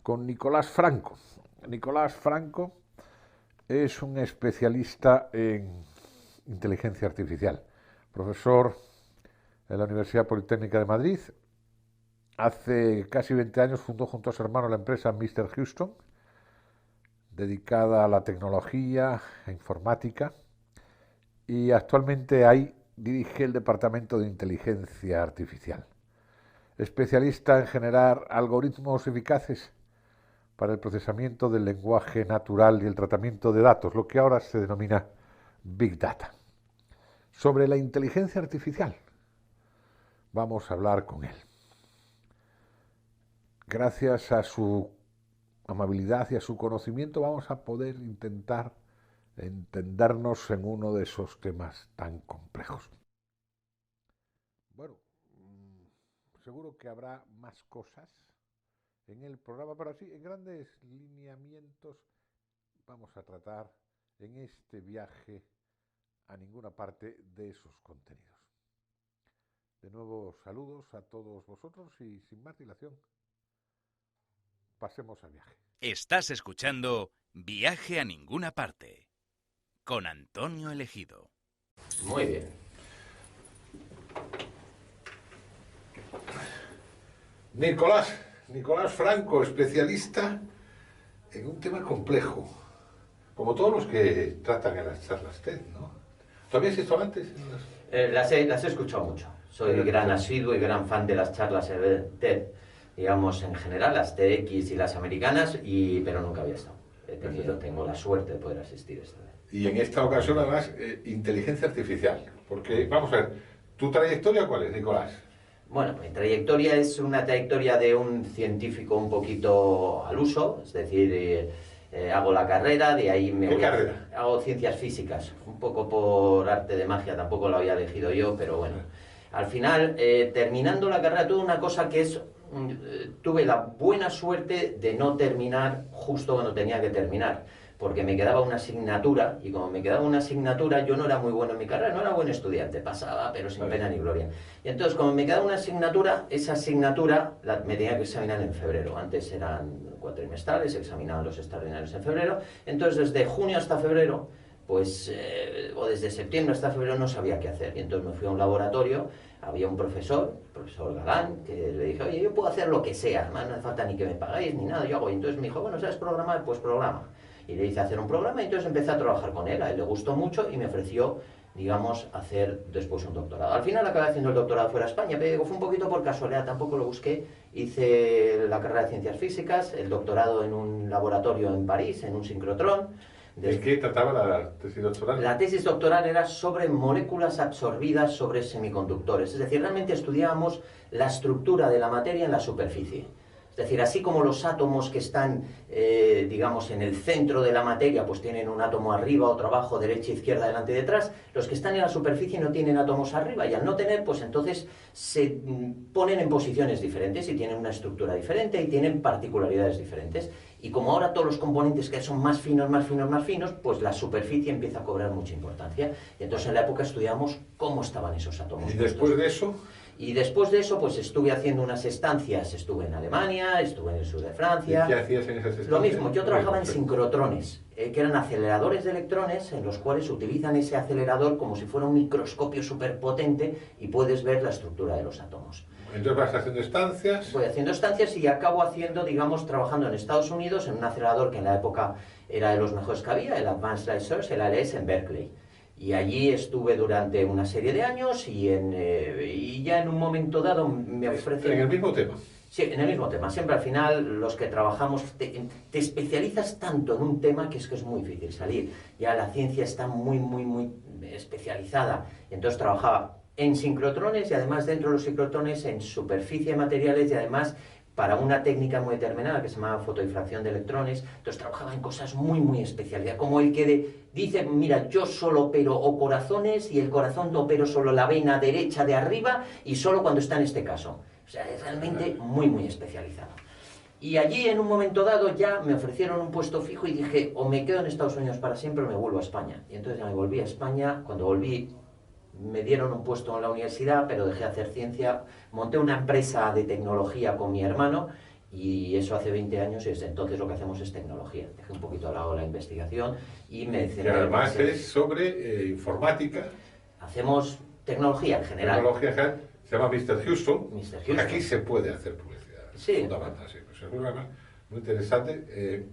con Nicolás Franco. Nicolás Franco es un especialista en inteligencia artificial, profesor en la Universidad Politécnica de Madrid. Hace casi 20 años fundó junto a su hermano la empresa Mr. Houston, dedicada a la tecnología e informática, y actualmente ahí dirige el Departamento de Inteligencia Artificial. Especialista en generar algoritmos eficaces para el procesamiento del lenguaje natural y el tratamiento de datos, lo que ahora se denomina Big Data. Sobre la inteligencia artificial vamos a hablar con él. Gracias a su amabilidad y a su conocimiento vamos a poder intentar entendernos en uno de esos temas tan complejos. Bueno, seguro que habrá más cosas en el programa, pero así, en grandes lineamientos, vamos a tratar en este viaje a ninguna parte de esos contenidos. De nuevo, saludos a todos vosotros y sin más dilación, pasemos al viaje. Estás escuchando Viaje a Ninguna Parte, con Antonio Elegido. Muy bien. Nicolás Franco, especialista en un tema complejo, como todos los que tratan en las charlas TED, ¿no? ¿Tú habías visto antes? Las he escuchado mucho. Soy gran asiduo y gran fan de las charlas TED, digamos, en general, las TEDx y las americanas, pero nunca había estado. Tengo la suerte de poder asistir esta vez. Y en esta ocasión, además, inteligencia artificial. Porque, vamos a ver, ¿tu trayectoria cuál es, Nicolás? Bueno, mi trayectoria es una trayectoria de un científico un poquito al uso, es decir, hago la carrera, de ahí me ¿Qué voy carrera? Hago ciencias físicas, un poco por arte de magia, tampoco lo había elegido yo, pero bueno. Al final, terminando la carrera, tuve una cosa que es, tuve la buena suerte de no terminar justo cuando tenía que terminar, porque me quedaba una asignatura, y como me quedaba una asignatura, yo no era muy bueno en mi carrera, no era buen estudiante, pasaba, pero sin pena ni gloria. Y entonces, como me quedaba una asignatura, esa asignatura me tenía que examinar en febrero. Antes eran cuatrimestrales, se examinaban los extraordinarios en febrero. Entonces, desde junio hasta febrero, pues, o desde septiembre hasta febrero, no sabía qué hacer. Y entonces me fui a un laboratorio, había un profesor Galán, que le dije, oye, yo puedo hacer lo que sea, además no hace falta ni que me pagáis ni nada, yo hago. Y entonces me dijo, bueno, ¿sabes programar? Pues programa. Y le hice hacer un programa y entonces empecé a trabajar con él. A él le gustó mucho y me ofreció, digamos, hacer después un doctorado. Al final acabé haciendo el doctorado fuera de España, pero fue un poquito por casualidad, tampoco lo busqué. Hice la carrera de Ciencias Físicas, el doctorado en un laboratorio en París, en un sincrotrón. ¿De qué trataba la tesis doctoral? La tesis doctoral era sobre moléculas absorbidas sobre semiconductores. Es decir, realmente estudiábamos la estructura de la materia en la superficie. Es decir, así como los átomos que están, digamos, en el centro de la materia, pues tienen un átomo arriba, otro abajo, derecha, izquierda, delante y detrás, los que están en la superficie no tienen átomos arriba, y al no tener, pues entonces se ponen en posiciones diferentes y tienen una estructura diferente y tienen particularidades diferentes. Y como ahora todos los componentes que son más finos, más finos, más finos, pues la superficie empieza a cobrar mucha importancia. Y entonces en la época estudiamos cómo estaban esos átomos. ¿Y después de eso? Y después de eso, pues estuve haciendo unas estancias, estuve en Alemania, estuve en el sur de Francia. ¿Y qué hacías en esas estancias? Lo mismo, yo trabajaba en sincrotrones, que eran aceleradores de electrones en los cuales utilizan ese acelerador como si fuera un microscopio superpotente y puedes ver la estructura de los átomos. Entonces vas haciendo estancias. Voy haciendo estancias y acabo haciendo, digamos, trabajando en Estados Unidos en un acelerador que en la época era de los mejores que había, el Advanced Light Source, el ALS, en Berkeley. Y allí estuve durante una serie de años y ya en un momento dado me ofrecen... ¿En el mismo tema? Sí, en el mismo tema. Siempre al final los que trabajamos te especializas tanto en un tema que es muy difícil salir. Ya la ciencia está muy especializada. Entonces trabajaba en sincrotrones y además dentro de los sincrotrones en superficie de materiales y además para una técnica muy determinada que se llama fotodifracción de electrones. Entonces trabajaba en cosas muy especiales, como el que dice, mira, yo solo opero o corazones y el corazón no opero solo la vena derecha de arriba y solo cuando está en este caso. O sea, es realmente muy especializado. Y allí en un momento dado ya me ofrecieron un puesto fijo y dije, o me quedo en Estados Unidos para siempre o me vuelvo a España. Y entonces ya me volví a España. Cuando volví me dieron un puesto en la universidad, pero dejé de hacer ciencia, monté una empresa de tecnología con mi hermano y eso hace 20 años y desde entonces lo que hacemos es tecnología. Dejé un poquito al lado la investigación y me centré. Y además es sobre informática. Hacemos tecnología en general. Tecnología en general. Se llama Mr. Houston. Mr. Houston. Aquí se puede hacer publicidad. Sí. Fundamental, sí. Pues es un programa muy interesante.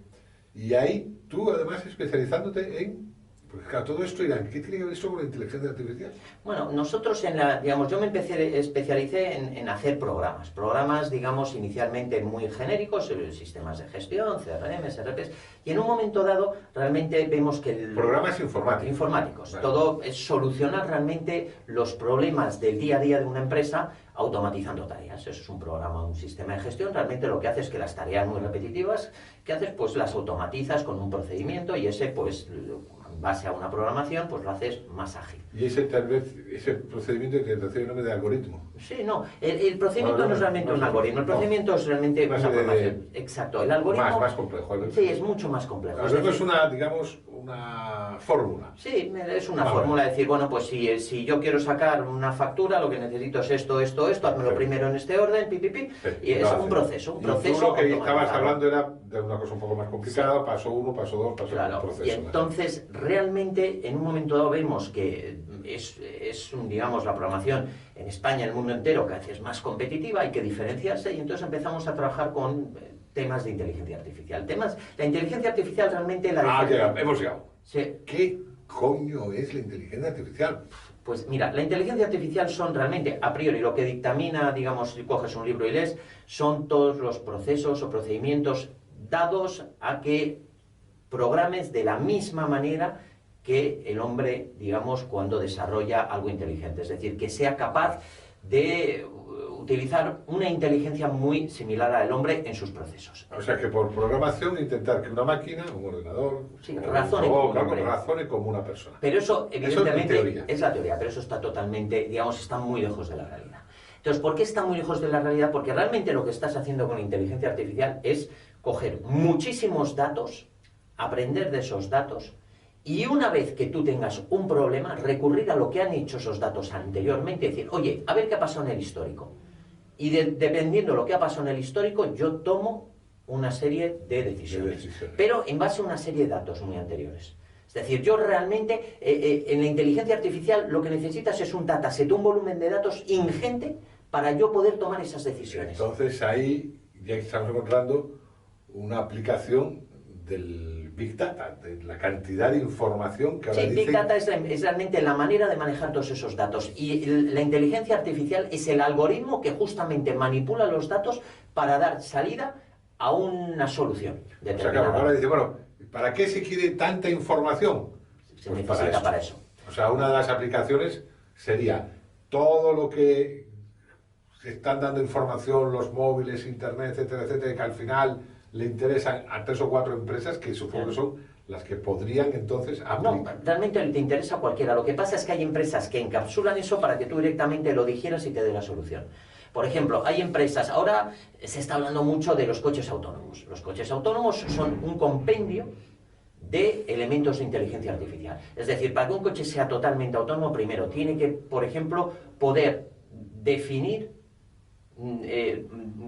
Y ahí tú además especializándote en... Porque claro, todo esto, Irán, ¿qué tiene que ver esto con la inteligencia artificial? Bueno, nosotros yo me especialicé en hacer programas, digamos, inicialmente muy genéricos, sistemas de gestión, CRM, SRPs, y en un momento dado realmente vemos que... Programas informáticos. Informáticos. Vale. Todo es solucionar realmente los problemas del día a día de una empresa automatizando tareas. Eso es un programa, un sistema de gestión. Realmente lo que hace es que las tareas muy repetitivas que haces, pues las automatizas con un procedimiento y ese, pues, en base a una programación, pues lo haces más ágil. Y ese tal vez, ese procedimiento que te hace el nombre de algoritmo. Sí, no, el procedimiento no es realmente un algoritmo, el procedimiento es realmente una programación. Exacto, el algoritmo... Más complejo. Sí, es mucho más complejo. El algoritmo es una, digamos, una fórmula. Sí, es una fórmula de decir, bueno, pues si yo quiero sacar una factura, lo que necesito es esto, házmelo primero en este orden, y es un proceso. Y tú lo que estabas hablando era de una cosa un poco más complicada, sí. Paso 1, paso 2, paso 3, proceso. Y entonces, realmente, en un momento dado vemos que digamos, la programación en España, en el mundo entero, cada vez es más competitiva, hay que diferenciarse, y entonces empezamos a trabajar con temas de inteligencia artificial. La inteligencia artificial realmente la... Ya, hemos llegado. Sí. ¿Qué coño es la inteligencia artificial? Pues mira, la inteligencia artificial son realmente, a priori, lo que dictamina, digamos, si coges un libro y lees, son todos los procesos o procedimientos dados a que programes de la misma manera que el hombre, digamos, cuando desarrolla algo inteligente. Es decir, que sea capaz de utilizar una inteligencia muy similar al hombre en sus procesos. O sea que por programación intentar que una máquina, un ordenador, sí, o razone, un robot, razone como una persona. Pero eso, evidentemente, eso es la teoría, pero eso está totalmente, digamos, está muy lejos de la realidad. Entonces, ¿por qué está muy lejos de la realidad? Porque realmente lo que estás haciendo con la inteligencia artificial es coger muchísimos datos, aprender de esos datos, y una vez que tú tengas un problema, recurrir a lo que han hecho esos datos anteriormente y decir, oye, a ver qué ha pasado en el histórico. Y dependiendo de lo que ha pasado en el histórico, yo tomo una serie de decisiones. Pero en base a una serie de datos muy anteriores. Es decir, yo realmente, en la inteligencia artificial, lo que necesitas es un dataset, un volumen de datos ingente para yo poder tomar esas decisiones. Entonces ahí ya estamos encontrando una aplicación del Big Data, de la cantidad de información que ahora sí, Big Data es realmente la manera de manejar todos esos datos. Y la inteligencia artificial es el algoritmo que justamente manipula los datos para dar salida a una solución determinada. O sea, que ahora dice, bueno, ¿para qué se quiere tanta información? Se pues necesita para eso. O sea, una de las aplicaciones sería todo lo que se están dando información, los móviles, internet, etcétera, etcétera, que al final le interesan a 3 o 4 empresas que supongo que son las que podrían entonces aplicar. No, realmente te interesa a cualquiera. Lo que pasa es que hay empresas que encapsulan eso para que tú directamente lo digieras y te dé la solución. Por ejemplo, hay empresas, ahora se está hablando mucho de los coches autónomos. Los coches autónomos son un compendio de elementos de inteligencia artificial. Es decir, para que un coche sea totalmente autónomo, primero tiene que, por ejemplo, poder definir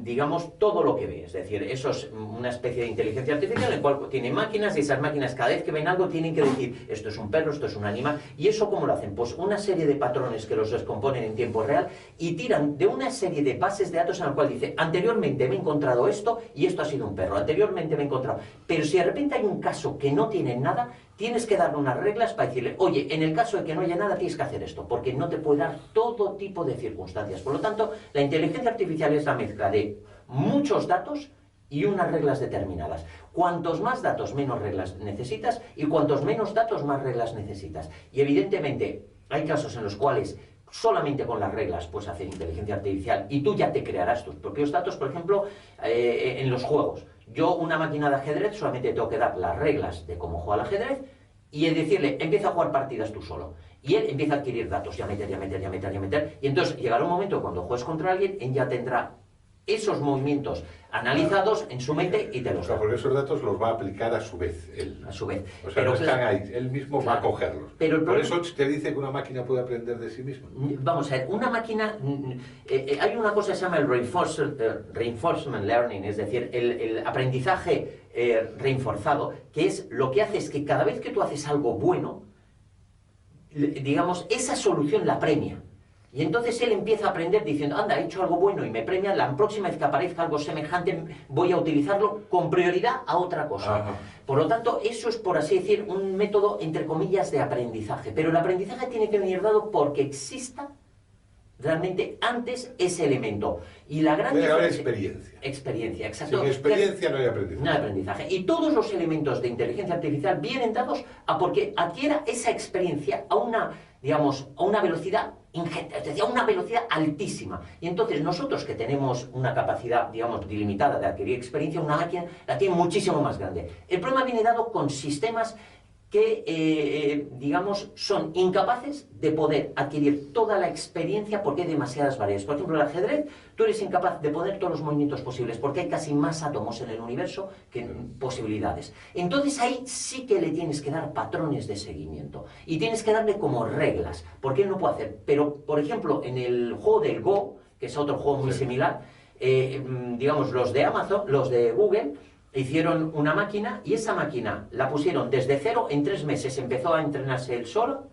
digamos, todo lo que ve. Es decir, eso es una especie de inteligencia artificial en la cual tiene máquinas y esas máquinas cada vez que ven algo tienen que decir esto es un perro, esto es un animal. ¿Y eso cómo lo hacen? Pues una serie de patrones que los descomponen en tiempo real y tiran de una serie de bases de datos en la cual dice anteriormente me he encontrado esto y esto ha sido un perro, anteriormente me he encontrado. Pero si de repente hay un caso que no tiene nada, tienes que darle unas reglas para decirle, oye, en el caso de que no haya nada tienes que hacer esto, porque no te puede dar todo tipo de circunstancias. Por lo tanto, la inteligencia artificial es la mezcla de muchos datos y unas reglas determinadas. Cuantos más datos, menos reglas necesitas, y cuantos menos datos, más reglas necesitas. Y evidentemente, hay casos en los cuales solamente con las reglas puedes hacer inteligencia artificial y tú ya te crearás tus propios datos. Por ejemplo, en los juegos. Yo, una máquina de ajedrez, solamente tengo que dar las reglas de cómo juega el ajedrez y decirle, empieza a jugar partidas tú solo. Y él empieza a adquirir datos, ya meter. Y entonces llegará un momento cuando juegues contra alguien, él ya tendrá esos movimientos analizados en su mente y te los da. Porque esos datos los va a aplicar a su vez él. A su vez. O sea, no están ahí, él mismo va a cogerlos. Pero por eso te dice que una máquina puede aprender de sí misma. Vamos a ver, una máquina... hay una cosa que se llama el reinforcement learning, es decir, el aprendizaje reforzado, que es lo que hace es que cada vez que tú haces algo bueno, digamos, esa solución la premia. Y entonces él empieza a aprender diciendo, anda, he hecho algo bueno y me premia, la próxima vez que aparezca algo semejante voy a utilizarlo con prioridad a otra cosa. Ajá. Por lo tanto, eso es, por así decir, un método, entre comillas, de aprendizaje. Pero el aprendizaje tiene que venir dado porque exista realmente antes ese elemento. Y la gran diferencia... experiencia. Experiencia, exacto. Sin experiencia no hay aprendizaje. No hay aprendizaje. Y todos los elementos de inteligencia artificial vienen dados a porque adquiera esa experiencia a una, digamos, a una velocidad ingente, es decir, a una velocidad altísima. Y entonces nosotros que tenemos una capacidad, digamos, delimitada de adquirir experiencia, una máquina la tiene muchísimo más grande. El problema viene dado con sistemas que, digamos, son incapaces de poder adquirir toda la experiencia porque hay demasiadas variables. Por ejemplo, el ajedrez, tú eres incapaz de poner todos los movimientos posibles porque hay casi más átomos en el universo que posibilidades. Entonces ahí sí que le tienes que dar patrones de seguimiento y tienes que darle como reglas, porque él no puede hacer. Pero, por ejemplo, en el juego del Go, que es otro juego muy similar, digamos, los de Amazon, los de Google, hicieron una máquina y esa máquina la pusieron desde cero, en 3 meses empezó a entrenarse él solo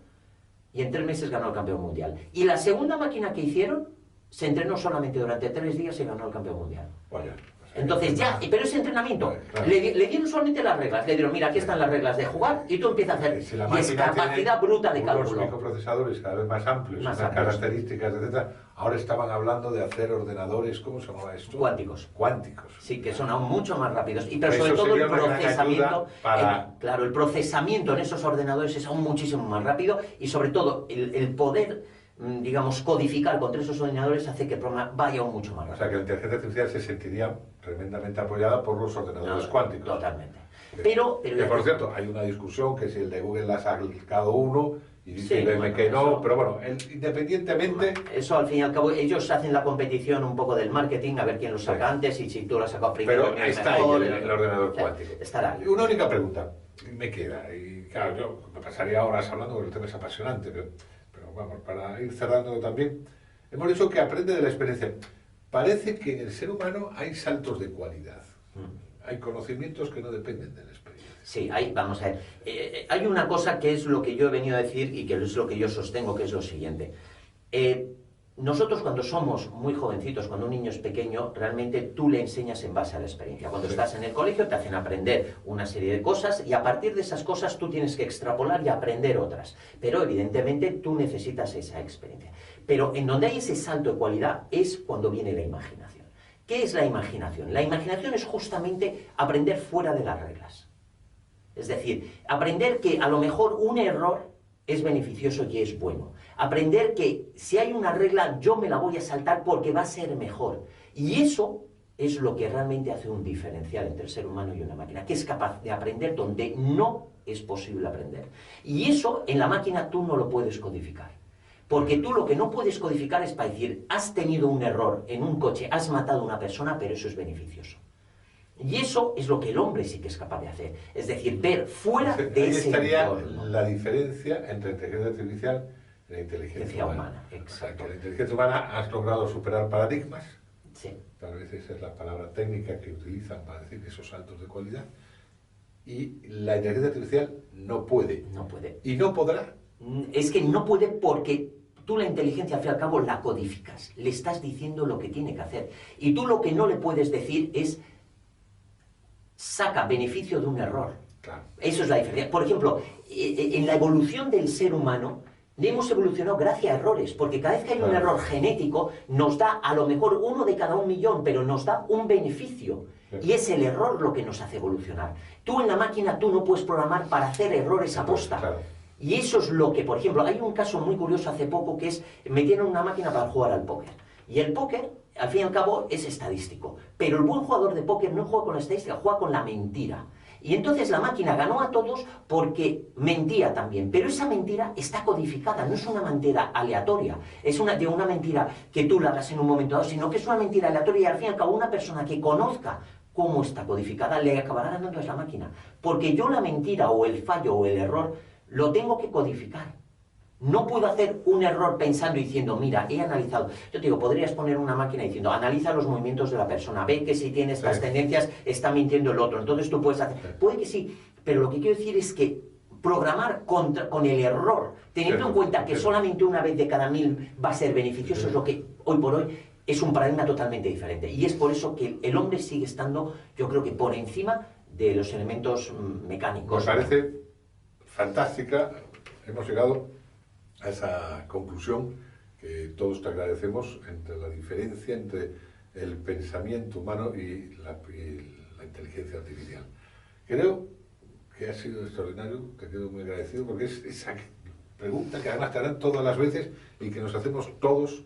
y en 3 meses ganó el campeón mundial. Y la segunda máquina que hicieron se entrenó solamente durante 3 días y ganó el campeón mundial. Vaya, o Entonces ya, pero ese entrenamiento, Claro. le dieron solamente las reglas, le dieron, mira, aquí están las reglas de jugar y tú empiezas a hacer, Si la y es máquina capacidad tiene bruta de unos cálculo. microprocesadores cada vez más amplios, Más unas amplios. características, etcétera. Ahora estaban hablando de hacer ordenadores, ¿cómo se llamaba esto? Cuánticos. Cuánticos. Sí, que son aún mucho más rápidos. Y pero Eso sobre todo sería el una gran procesamiento, ayuda para- claro, el procesamiento en esos ordenadores es aún muchísimo más rápido y sobre todo el poder, digamos, codificar contra esos ordenadores hace que el programa vaya aún mucho más O rápido. sea que la inteligencia artificial se sentiría tremendamente apoyada por los ordenadores cuánticos. Totalmente. Pero Que ya por te- cierto, hay una discusión que si el de Google la ha sacado uno y dice Sí, IBM bueno, que no, eso- pero bueno, independientemente, Eso al fin y al cabo, ellos hacen la competición un poco del marketing, a ver quién lo saca Sí. antes y si tú lo has sacado primero. pero quién ahí es está mejor, el ordenador o sea, cuántico. Estará ahí. Una única pregunta me queda, y claro, yo me pasaría horas hablando porque el tema es apasionante, pero vamos, para ir cerrando también, hemos dicho que aprende de la experiencia. Parece que en el ser humano hay saltos de cualidad, hay conocimientos que no dependen de la experiencia. Sí, vamos a ver. Hay una cosa que es lo que yo he venido a decir y que es lo que yo sostengo, que es lo siguiente. Nosotros cuando somos muy jovencitos, cuando un niño es pequeño, realmente tú le enseñas en base a la experiencia. Cuando Sí. estás en el colegio te hacen aprender una serie de cosas y a partir de esas cosas tú tienes que extrapolar y aprender otras. Pero evidentemente tú necesitas esa experiencia. Pero en donde hay ese salto de cualidad es cuando viene la imaginación. ¿Qué es la imaginación? La imaginación es justamente aprender fuera de las reglas. Es decir, aprender que a lo mejor un error es beneficioso y es bueno. Aprender que si hay una regla yo me la voy a saltar porque va a ser mejor. Y eso es lo que realmente hace un diferencial entre el ser humano y una máquina, que es capaz de aprender donde no es posible aprender. Y eso en la máquina tú no lo puedes codificar. Porque tú lo que no puedes codificar es para decir, has tenido un error en un coche, has matado a una persona, pero eso es beneficioso. Y eso es lo que el hombre sí que es capaz de hacer. Es decir, ver fuera de Ahí ese estaría entorno. la diferencia entre inteligencia artificial y la inteligencia humana. Exacto. O sea, que la inteligencia humana has logrado superar paradigmas, Sí. tal vez esa es la palabra técnica que utilizan para decir esos saltos de cualidad, y la inteligencia artificial no puede. No puede. Y no podrá. Es que no puede porque tú la inteligencia al fin y al cabo la codificas. Le estás diciendo lo que tiene que hacer. Y tú lo que no le puedes decir es saca beneficio de un error. Claro. Eso es la diferencia. Por ejemplo, en la evolución del ser humano, hemos evolucionado gracias a errores, porque cada vez que hay un Claro. error genético, nos da a lo mejor 1 de cada 1.000.000, pero nos da un beneficio. Sí. Y es el error lo que nos hace evolucionar. Tú en la máquina, tú no puedes programar para hacer errores a posta. Claro. Y eso es lo que, por ejemplo, hay un caso muy curioso hace poco que es, metieron una máquina para jugar al póker. Y el póker, al fin y al cabo, es estadístico. Pero el buen jugador de póker no juega con la estadística, juega con la mentira. Y entonces la máquina ganó a todos porque mentía también. Pero esa mentira está codificada, no es una mentira aleatoria. Es una mentira que tú la hagas en un momento dado, sino que es una mentira aleatoria y al fin y al cabo una persona que conozca cómo está codificada le acabará ganando a la máquina. Porque yo la mentira o el fallo o el error lo tengo que codificar. No puedo hacer un error pensando y diciendo, mira, he analizado. Yo te digo, podrías poner una máquina diciendo, analiza los movimientos de la persona, ve que si tiene estas Sí. tendencias está mintiendo el otro. Entonces tú puedes hacer. Sí. Puede que sí, pero lo que quiero decir es que programar con el error, teniendo Sí. en cuenta que Sí. solamente una vez de cada 1.000 va a ser beneficioso, Sí. es lo que hoy por hoy es un paradigma totalmente diferente. Y es por eso que el hombre sigue estando, yo creo que por encima de los elementos mecánicos. Nos parece fantástica. Hemos llegado a esa conclusión que todos te agradecemos entre la diferencia entre el pensamiento humano y la inteligencia artificial. Creo que ha sido extraordinario, te quedo muy agradecido porque es esa pregunta que además te harán todas las veces y que nos hacemos todos,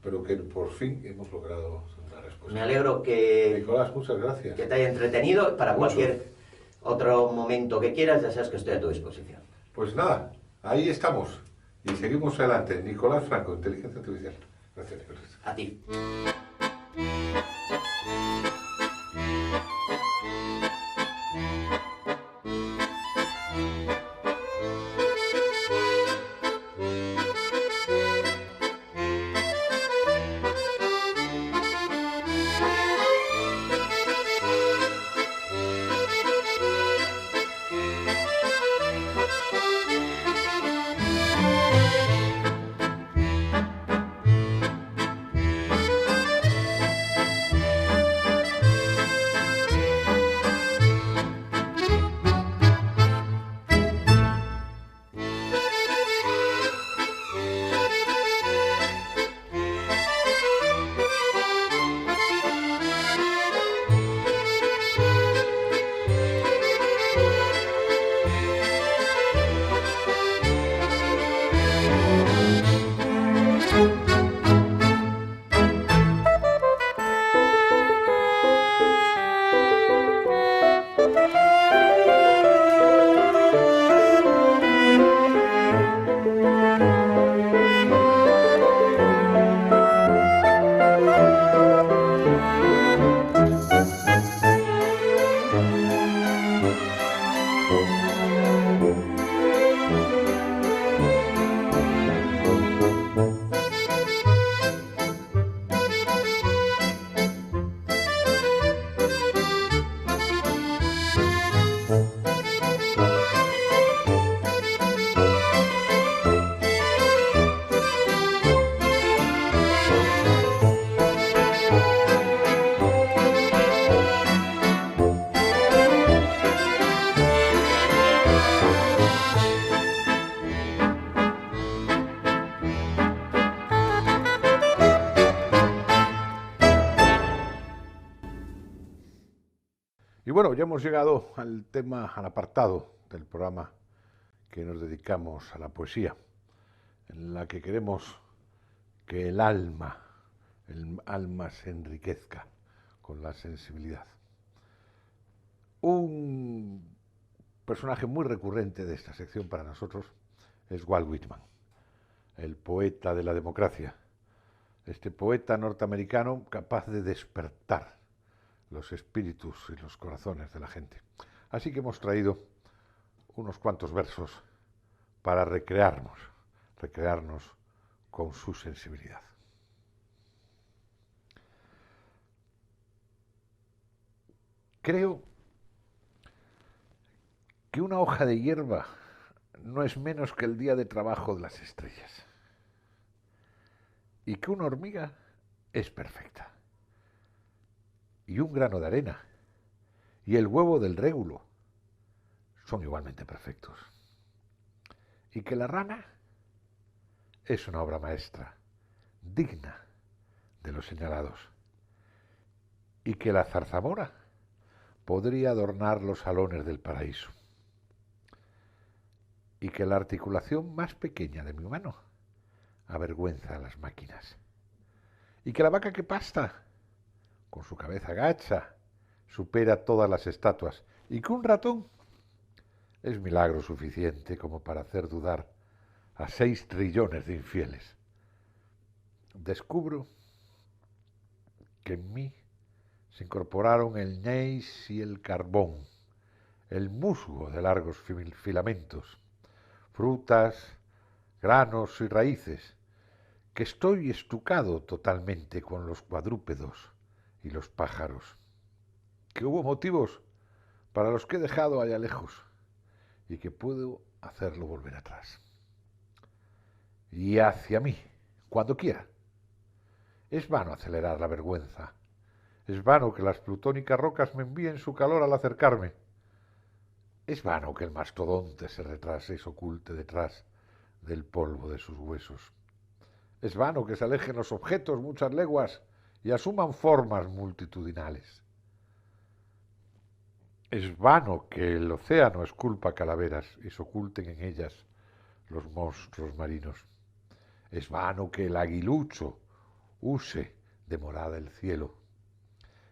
pero que por fin hemos logrado una respuesta. Me alegro que Nicolás, muchas gracias. te haya entretenido. Para Mucho. cualquier otro momento que quieras, ya sabes que estoy a tu disposición. Pues nada, ahí estamos y seguimos adelante. Nicolás Franco, Inteligencia Artificial. Gracias, Nicolás. A ti. Y bueno, ya hemos llegado al apartado del programa que nos dedicamos a la poesía, en la que queremos que el alma se enriquezca con la sensibilidad. Un personaje muy recurrente de esta sección para nosotros es Walt Whitman, el poeta de la democracia, este poeta norteamericano capaz de despertar los espíritus y los corazones de la gente. Así que hemos traído unos cuantos versos para recrearnos con su sensibilidad. Creo que una hoja de hierba no es menos que el día de trabajo de las estrellas, y que una hormiga es perfecta, y un grano de arena y el huevo del régulo son igualmente perfectos, y que la rana es una obra maestra digna de los señalados, y que la zarzamora podría adornar los salones del paraíso, y que la articulación más pequeña de mi mano avergüenza a las máquinas, y que la vaca que pasta con su cabeza gacha supera todas las estatuas, y que un ratón es milagro suficiente como para hacer dudar a 6 trillones de infieles. Descubro que en mí se incorporaron el gneiss y el carbón, el musgo de largos filamentos, frutas, granos y raíces, que estoy estucado totalmente con los cuadrúpedos y los pájaros, que hubo motivos para los que he dejado allá lejos y que puedo hacerlo volver atrás y hacia mí cuando quiera. Es vano acelerar la vergüenza, es vano que las plutónicas rocas me envíen su calor al acercarme, es vano que el mastodonte se retrase y se oculte detrás del polvo de sus huesos, es vano que se alejen los objetos muchas leguas y asuman formas multitudinales. Es vano que el océano esculpa calaveras y se oculten en ellas los monstruos marinos. Es vano que el aguilucho use de morada el cielo.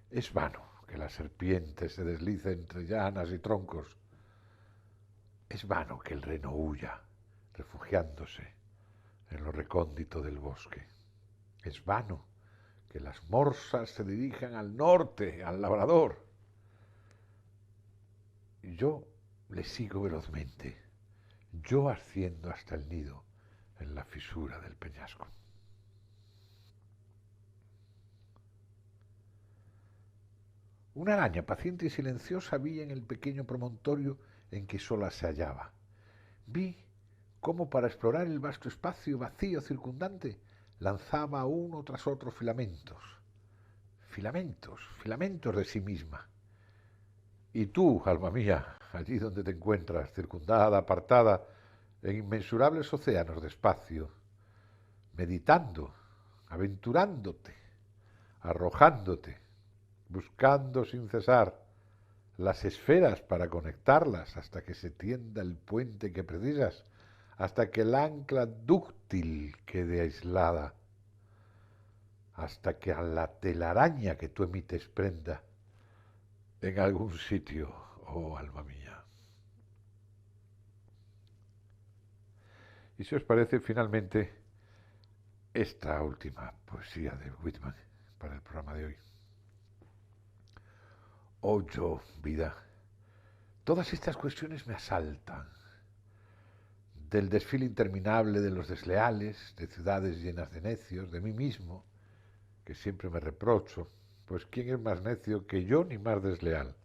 Es vano que la serpiente se deslice entre llanas y troncos. Es vano que el reno huya, refugiándose en lo recóndito del bosque. Es vano que las morsas se dirijan al norte, al labrador. Yo le sigo velozmente, yo asciendo hasta el nido en la fisura del peñasco. Una araña paciente y silenciosa vi en el pequeño promontorio en que sola se hallaba. Vi cómo para explorar el vasto espacio vacío circundante lanzaba uno tras otro filamentos de sí misma. Y tú, alma mía, allí donde te encuentras, circundada, apartada, en inmensurables océanos de espacio, meditando, aventurándote, arrojándote, buscando sin cesar las esferas para conectarlas hasta que se tienda el puente que precisas, hasta que el ancla dúctil quede aislada, hasta que a la telaraña que tú emites prenda en algún sitio, oh alma mía. Y si os parece, finalmente, esta última poesía de Whitman para el programa de hoy. Oh yo, vida, Todas estas cuestiones me asaltan. Del desfile interminable de los desleales, de ciudades llenas de necios, de mí mismo, que siempre me reprocho, pues ¿quién es más necio que yo ni más desleal?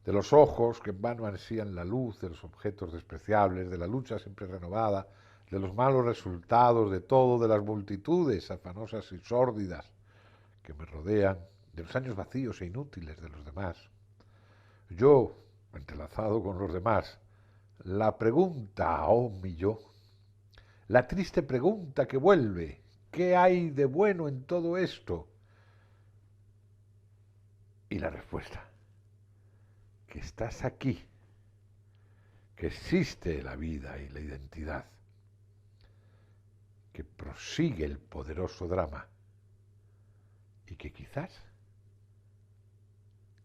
De los ojos que en vano ansían la luz, de los objetos despreciables, de la lucha siempre renovada, de los malos resultados de todo, de las multitudes afanosas y sórdidas que me rodean, de los años vacíos e inútiles de los demás. Yo, entrelazado con los demás, la pregunta, oh mi yo, la triste pregunta que vuelve, ¿qué hay de bueno en todo esto? Y la respuesta, que estás aquí, que existe la vida y la identidad, que prosigue el poderoso drama y que quizás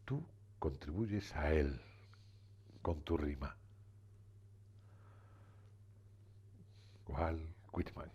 tú contribuyes a él con tu rima. Walt Whitman.